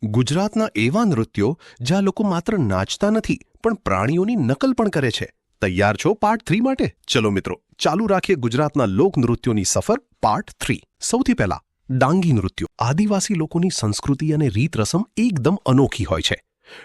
ગુજરાતના એવા નૃત્યો જ્યાં લોકો માત્ર નાચતા નથી પણ પ્રાણીઓની નકલ પણ કરે છે. તૈયાર છો પાર્ટ 3 માટે? ચલો મિત્રો, ચાલુ રાખીએ ગુજરાતના લોક નૃત્યોની સફર પાર્ટ 3. સૌથી પહેલા ડાંગી નૃત્યો. આદિવાસી લોકોની સંસ્કૃતિ અને રીત રસમ એકદમ અનોખી હોય છે.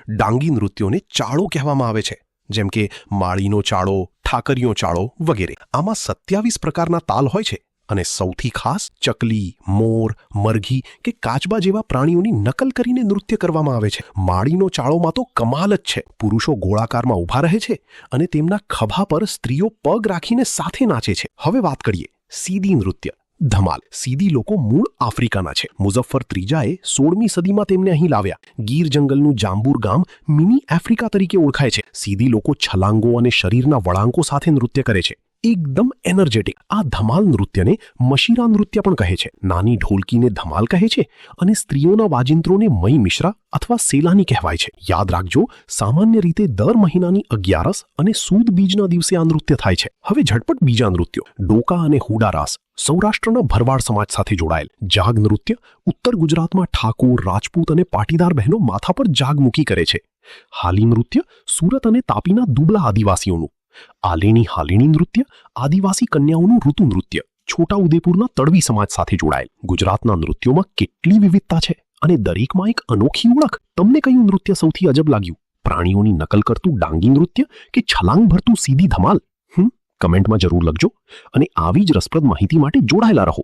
ડાંગી નૃત્યોને ચાળો કહેવામાં આવે છે, જેમ કે માળીનો ચાળો, ઠાકરિયો ચાળો વગેરે. આમાં 27 પ્રકારના તાલ હોય છે અને સૌથી ખાસ ચકલી, મોર, મરઘી કે કાચબા જેવા પ્રાણીઓની નકલ કરીને નૃત્ય કરવામાં આવે છે. માળીનો ચાળોમાં તો કમાલ જ છે. પુરુષો ગોળાકારમાં ઊભા રહે છે અને તેમના ખભા પર સ્ત્રીઓ પગ રાખીને સાથે નાચે છે. હવે વાત કરીએ સીદી નૃત્ય, ધમાલ. સીદી લોકો મૂળ આફ્રિકાના છે. મુઝફ્ફર ત્રીજાએ 16મી સદીમાં તેમને અહીં લાવ્યા. ગીર જંગલનું જાંબુર ગામ મિની આફ્રિકા તરીકે ઓળખાય છે. સીદી લોકો છલાંગો અને શરીરના વળાંકો સાથે નૃત્ય કરે છે, એકદમ એનર્જેટિક. આ ધમાલ નૃત્યને મશીરા નૃત્ય પણ કહે છે. નાની ઢોલકીને ધમાલ કહે છે અને સ્ત્રીઓના વાજિંત્રોને મઈ મિશ્રા અથવા સેલાની કહેવાય છે. યાદ રાખજો, સામાન્ય રીતે દર મહિનાની 11 અને સુદ બીજના દિવસે આ નૃત્ય થાય છે. હવે ઝટપટ બીજા નૃત્યો. ડોકા અને હુડા રાસ સૌરાષ્ટ્રના ભરવાડ સમાજ સાથે જોડાયેલ. જાગ નૃત્ય ઉત્તર ગુજરાતમાં ઠાકોર, રાજપૂત અને પાટીદાર બહેનો માથા પર જાગ મૂકી કરે છે. હાલી નૃત્ય સુરત અને તાપીના દુબળા આદિવાસીઓનું. આલેણી હાલેણી નૃત્ય આદિવાસી કન્યાઓનું ઋતુ નૃત્ય છોટા ઉદેપુરના તડવી સમાજ સાથે જોડાયેલ. ગુજરાતના નૃત્યોમાં કેટલી વિવિધતા છે અને દરેકમાં એક અનોખી ઓળખ. તમને કયું નૃત્ય સૌથી અજબ લાગ્યું? પ્રાણીઓની નકલ કરતું ડાંગી નૃત્ય કે છલાંગ ભરતું સીધી ધમાલ? કમેન્ટમાં જરૂર લખજો અને આવી જ રસપ્રદ માહિતી માટે જોડાયેલા રહો.